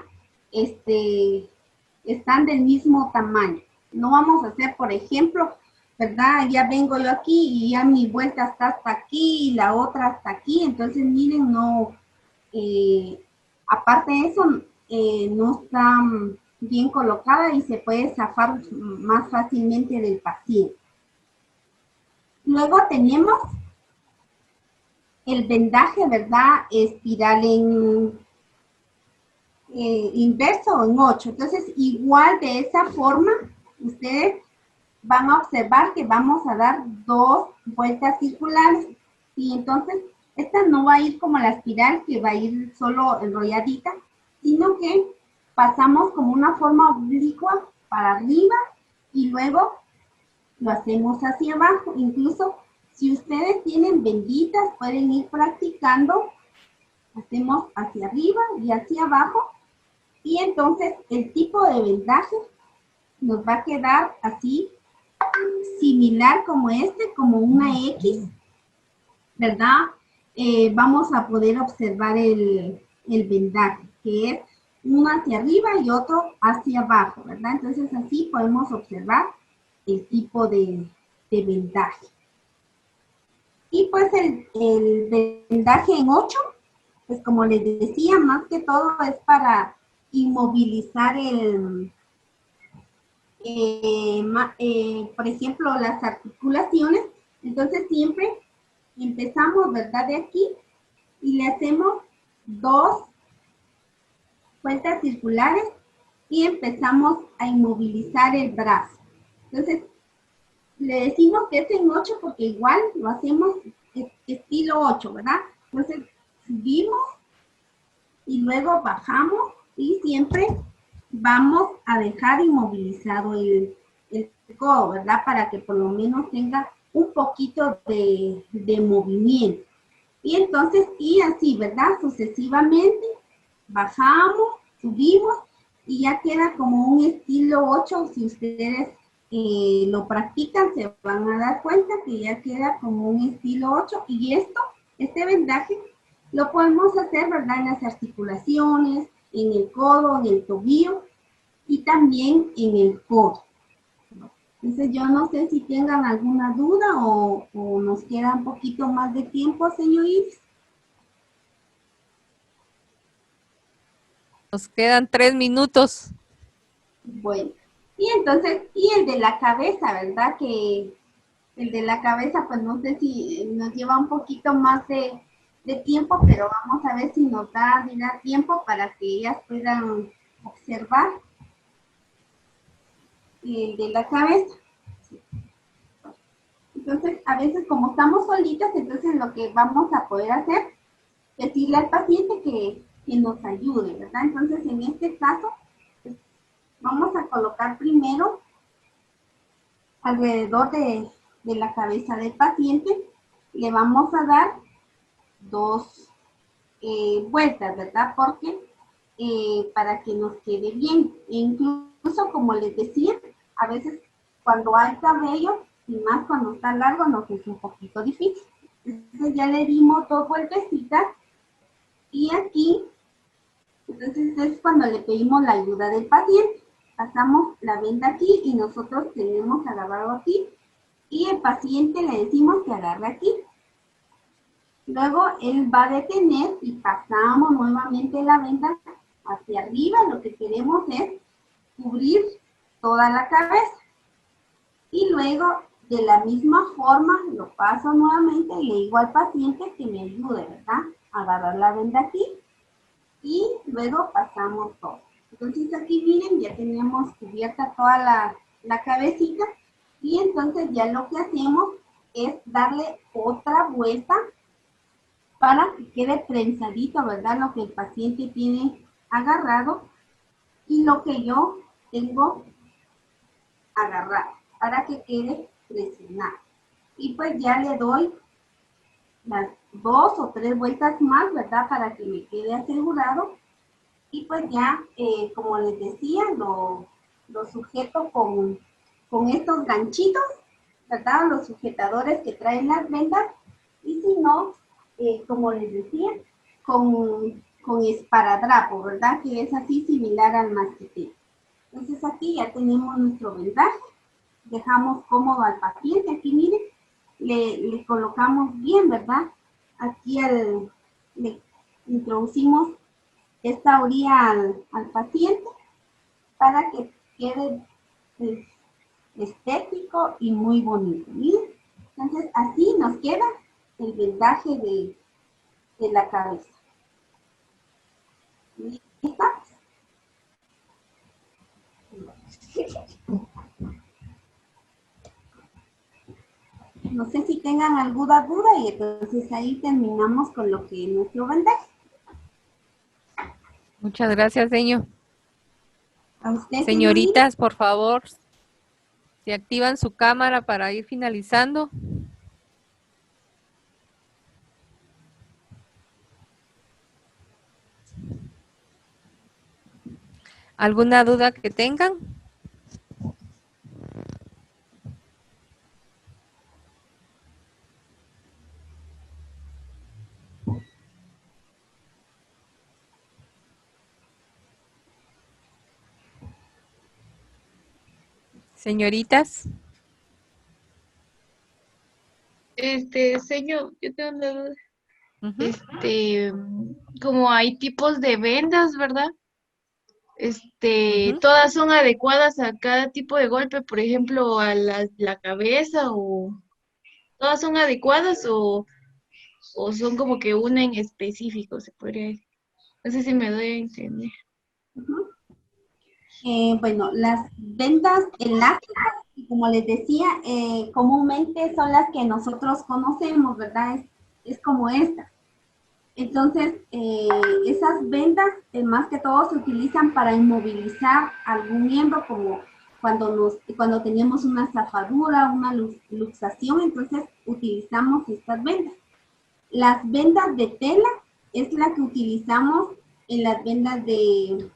I: Están del mismo tamaño. No vamos a hacer, por ejemplo, ¿verdad? Ya vengo yo aquí y ya mi vuelta está hasta aquí y la otra hasta aquí. Entonces, miren, no, aparte de eso, no está bien colocada y se puede zafar más fácilmente del paciente. Luego tenemos el vendaje, ¿verdad? Espiral en inverso en 8. Entonces, igual de esa forma, ustedes van a observar que vamos a dar 2 vueltas circulares. Y entonces, esta no va a ir como la espiral, que va a ir solo enrolladita, sino que pasamos como una forma oblicua para arriba y luego lo hacemos hacia abajo. Incluso, si ustedes tienen benditas, pueden ir practicando. Hacemos hacia arriba y hacia abajo. Y entonces el tipo de vendaje nos va a quedar así, similar como como una X, ¿verdad? Vamos a poder observar el vendaje, que es uno hacia arriba y otro hacia abajo, ¿verdad? Entonces así podemos observar el tipo de vendaje. Y pues el vendaje en 8, pues como les decía, más que todo es para inmovilizar por ejemplo, las articulaciones. Entonces siempre empezamos, ¿verdad? De aquí y le hacemos 2 vueltas circulares y empezamos a inmovilizar el brazo. Entonces, le decimos que es en 8 porque igual lo hacemos estilo 8, ¿verdad? Entonces, subimos y luego bajamos y siempre vamos a dejar inmovilizado el codo, ¿verdad? Para que por lo menos tenga un poquito de movimiento. Y entonces, y así, ¿verdad? Sucesivamente, bajamos, subimos y ya queda como un estilo 8. Si ustedes lo practican, se van a dar cuenta que ya queda como un estilo 8. Y este vendaje lo podemos hacer, ¿verdad? En las articulaciones, en el codo, en el tobillo y también en el codo. Entonces yo no sé si tengan alguna duda o nos queda un poquito más de tiempo, señor Ives.
B: Nos quedan 3 minutos.
I: Bueno, y entonces, y el de la cabeza, ¿verdad? Que el de la cabeza, pues no sé si nos lleva un poquito más de tiempo, pero vamos a ver si nos da tiempo para que ellas puedan observar el de la cabeza. Entonces, a veces como estamos solitas, entonces lo que vamos a poder hacer es decirle al paciente que nos ayude, ¿verdad? Entonces, en este caso, pues, vamos a colocar primero alrededor de la cabeza del paciente, le vamos a dar 2 vueltas, ¿verdad? Porque para que nos quede bien. E incluso, como les decía, a veces cuando hay cabello, y más cuando está largo, nos es un poquito difícil. Entonces ya le dimos 2 vueltecitas y aquí, entonces es cuando le pedimos la ayuda del paciente. Pasamos la venda aquí y nosotros tenemos agarrado aquí y el paciente le decimos que agarre aquí. Luego él va a detener y pasamos nuevamente la venda hacia arriba. Lo que queremos es cubrir toda la cabeza. Y luego, de la misma forma, lo paso nuevamente y le digo al paciente que me ayude, ¿verdad? A agarrar la venda aquí y luego pasamos todo. Entonces aquí miren, ya tenemos cubierta toda la cabecita y entonces ya lo que hacemos es darle otra vuelta para que quede prensadito, ¿verdad? Lo que el paciente tiene agarrado y lo que yo tengo agarrado para que quede presionado. Y pues ya le doy las 2 o 3 vueltas más, ¿verdad? Para que me quede asegurado. Y pues ya, como les decía, lo sujeto con estos ganchitos, ¿verdad? Los sujetadores que traen las vendas. Y si no, como les decía, con esparadrapo, ¿verdad? Que es así similar al masquetero. Entonces aquí ya tenemos nuestro vendaje. Dejamos cómodo al paciente. Aquí miren, le colocamos bien, ¿verdad? Aquí le introducimos esta orilla al paciente para que quede pues, estético y muy bonito. Miren, entonces así nos queda el vendaje de la cabeza. ¿Listo? No sé si tengan alguna duda y entonces ahí terminamos con lo que es nuestro vendaje.
B: Muchas gracias, señor.
I: A usted,
B: Señoritas, por favor, si activan su cámara para ir finalizando. ¿Alguna duda que tengan? Señoritas.
E: Señor, yo tengo una duda. Como hay tipos de vendas, ¿verdad? Todas son adecuadas a cada tipo de golpe, por ejemplo, a la cabeza, o todas son adecuadas o son como que una en específico, se podría decir. No sé si me doy a entender.
I: Bueno, las vendas elásticas, como les decía, comúnmente son las que nosotros conocemos, ¿verdad? Es como esta. Entonces, esas vendas, más que todo, se utilizan para inmovilizar algún miembro, como cuando tenemos una zafadura, una luxación, entonces utilizamos estas vendas. Las vendas de tela es la que utilizamos en las vendas de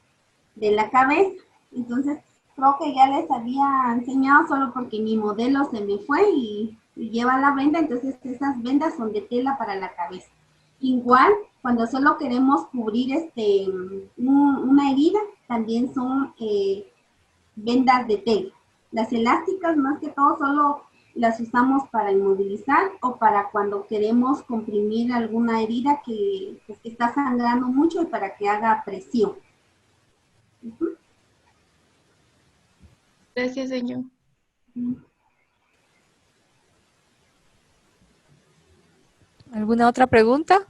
I: la cabeza. Entonces, creo que ya les había enseñado solo porque mi modelo se me fue y lleva la venda, entonces esas vendas son de tela para la cabeza. Igual, cuando solo queremos cubrir una herida, también son vendas de tela. Las elásticas, más que todo, solo las usamos para inmovilizar o para cuando queremos comprimir alguna herida que está sangrando mucho y para que haga presión.
E: Gracias, señor.
B: ¿Alguna otra pregunta?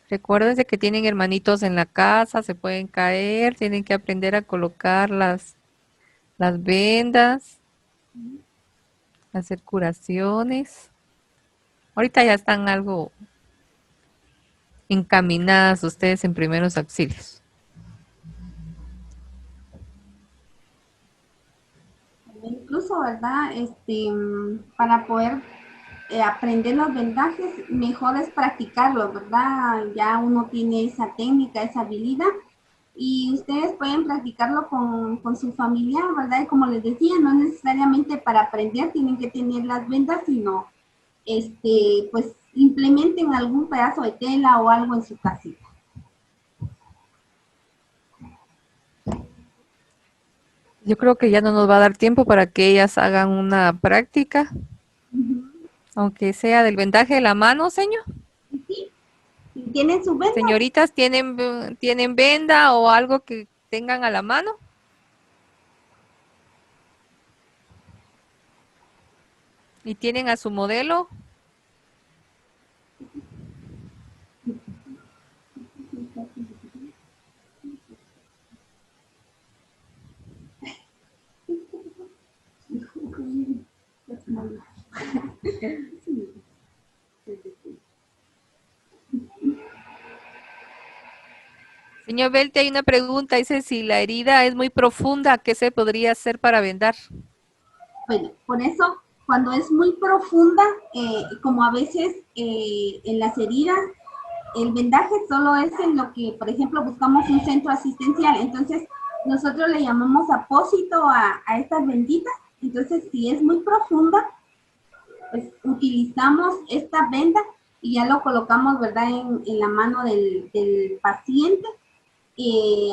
B: Recuérdense que tienen hermanitos en la casa, se pueden caer, tienen que aprender a colocar las vendas, hacer curaciones. Ahorita ya están algo encaminadas ustedes en primeros auxilios.
I: Incluso, ¿verdad? Para poder aprender los vendajes, mejor es practicarlos, ¿verdad? Ya uno tiene esa técnica, esa habilidad, y ustedes pueden practicarlo con su familiar, ¿verdad? Y como les decía, no necesariamente para aprender tienen que tener las vendas, sino pues implementen algún pedazo de tela o algo en su casita.
B: Yo creo que ya no nos va a dar tiempo para que ellas hagan una práctica, aunque sea del vendaje de la mano, señor.
I: ¿Sí? ¿Tienen su venda?
B: Señoritas, ¿tienen venda o algo que tengan a la mano? ¿Y tienen a su modelo? Señor Belte, hay una pregunta, dice si la herida es muy profunda, ¿qué se podría hacer para vendar?
I: Bueno, por eso, cuando es muy profunda, como a veces en las heridas, el vendaje solo es en lo que, por ejemplo, buscamos un centro asistencial. Entonces, nosotros le llamamos apósito a estas venditas. Entonces, si es muy profunda, pues utilizamos esta venda y ya lo colocamos, ¿verdad?, en la mano del paciente,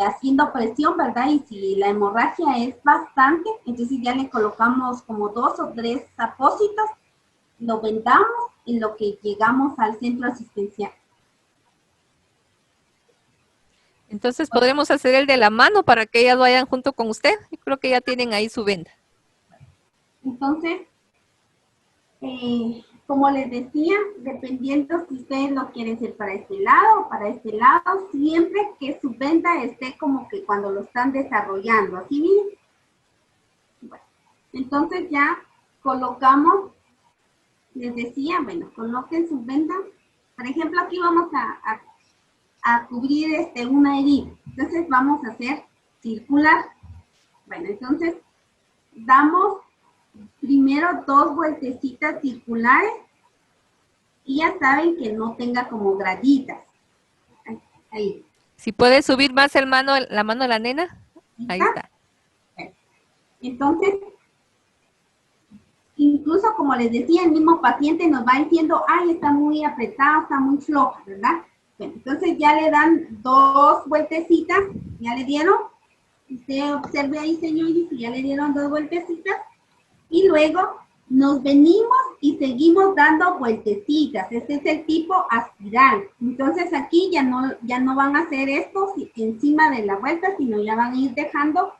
I: haciendo presión, ¿verdad? Y si la hemorragia es bastante, entonces ya le colocamos como 2 o 3 apósitos, lo vendamos en lo que llegamos al centro asistencial.
B: Entonces podremos hacer el de la mano para que ellas vayan junto con usted. Yo creo que ya tienen ahí su venda.
I: Entonces, como les decía, dependiendo si ustedes lo quieren hacer para este lado o para este lado, siempre que su venda esté como que cuando lo están desarrollando, así miren. Bueno, entonces ya colocamos, les decía, bueno, coloquen su venda. Por ejemplo, aquí vamos a cubrir una herida. Entonces vamos a hacer circular. Bueno, entonces damos primero 2 vueltecitas circulares y ya saben que no tenga como graditas. Ahí.
B: Si puede subir más la mano de la nena, ahí está.
I: Entonces, incluso como les decía, el mismo paciente nos va diciendo, ay, está muy apretado, está muy floja, ¿verdad? Bueno, entonces ya le dan 2 vueltecitas, ya le dieron. Usted observe ahí, señor, y si ya le dieron 2 vueltecitas. Y luego nos venimos y seguimos dando vueltecitas. Este es el tipo aspiral. Entonces aquí ya no van a hacer esto encima de la vuelta, sino ya van a ir dejando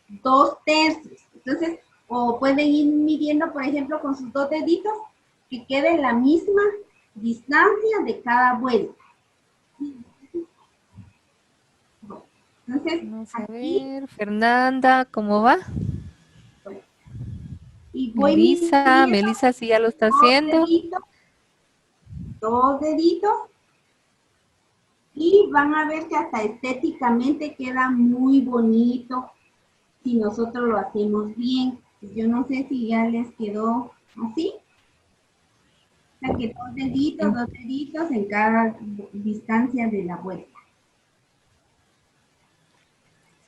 I: 2/3. Entonces, o pueden ir midiendo, por ejemplo, con sus 2 deditos, que quede la misma distancia de cada vuelta. Entonces,
B: vamos a
I: aquí,
B: ver, Fernanda, ¿cómo va?
I: y voy
B: Melissa sí ya lo está haciendo.
I: 2 deditos, y van a ver que hasta estéticamente queda muy bonito si nosotros lo hacemos bien. Yo no sé si ya les quedó así. O sea, que 2 deditos en cada distancia de la vuelta.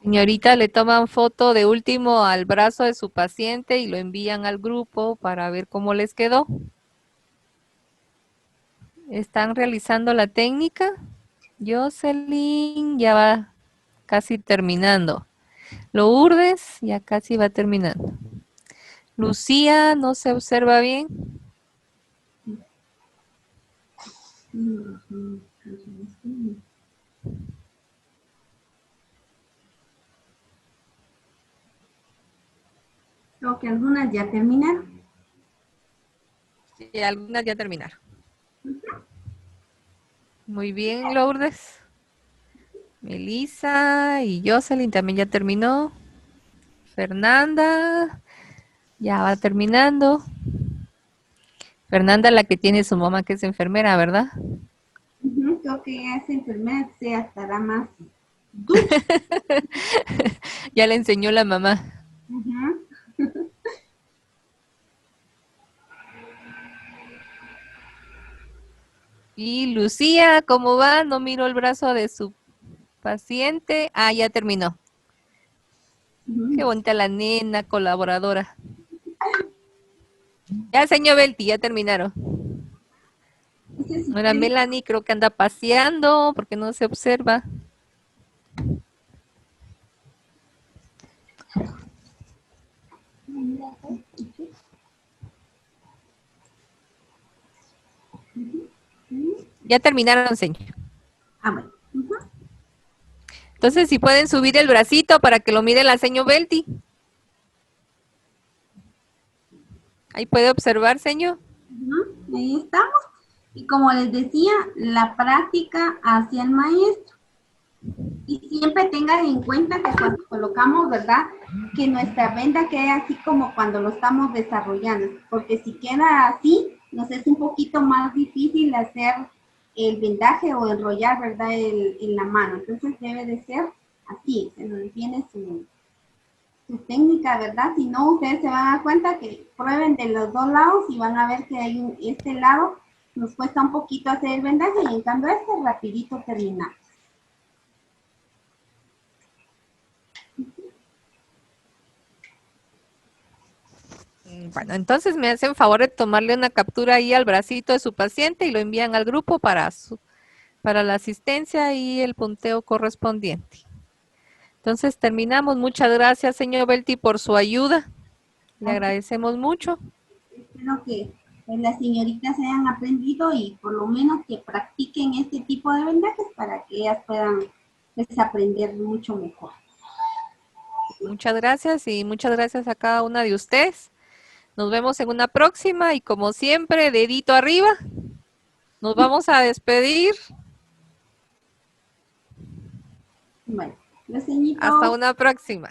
B: Señorita, le toman foto de último al brazo de su paciente y lo envían al grupo para ver cómo les quedó. ¿Están realizando la técnica? Jocelyn ya va casi terminando. Lourdes ya casi va terminando. Lucía no se observa bien.
I: Creo que algunas ya terminaron.
B: Sí, algunas ya terminaron. Muy bien, Lourdes. Melissa y Jocelyn también ya terminó. Fernanda ya va terminando. Fernanda, la que tiene su mamá que es enfermera, ¿verdad?
I: Creo que esa enfermera se estará más.
B: Ya le enseñó la mamá. Y Lucía, ¿cómo va? No miro el brazo de su paciente. Ah, ya terminó. Qué bonita la nena colaboradora. Ya, señor Belti, ya terminaron. Ahora Melanie creo que anda paseando porque no se observa. Ya terminaron, señor.
I: Ah, bueno.
B: Entonces, si pueden subir el bracito para que lo mire la señor Belti. Ahí puede observar, señor.
I: Ahí estamos. Y como les decía, la práctica hacia el maestro. Y siempre tengan en cuenta que cuando colocamos, ¿verdad? Que nuestra venda quede así como cuando lo estamos desarrollando. Porque si queda así, nos es un poquito más difícil hacer el vendaje o enrollar, ¿verdad? En la mano. Entonces debe de ser así. Se nos tiene su técnica, ¿verdad? Si no, ustedes se van a dar cuenta que prueben de los dos lados y van a ver que hay este lado nos cuesta un poquito hacer el vendaje y en cambio este rapidito terminamos.
B: Bueno, entonces me hacen favor de tomarle una captura ahí al bracito de su paciente y lo envían al grupo para la asistencia y el punteo correspondiente. Entonces terminamos. Muchas gracias, señor Belti, por su ayuda. Le agradecemos mucho.
I: Espero que las señoritas hayan aprendido y por lo menos que practiquen este tipo de vendajes para que ellas puedan aprender mucho mejor.
B: Muchas gracias y muchas gracias a cada una de ustedes. Nos vemos en una próxima y como siempre, dedito arriba. Nos vamos a despedir.
I: Bueno, los señoritos.
B: Hasta una próxima.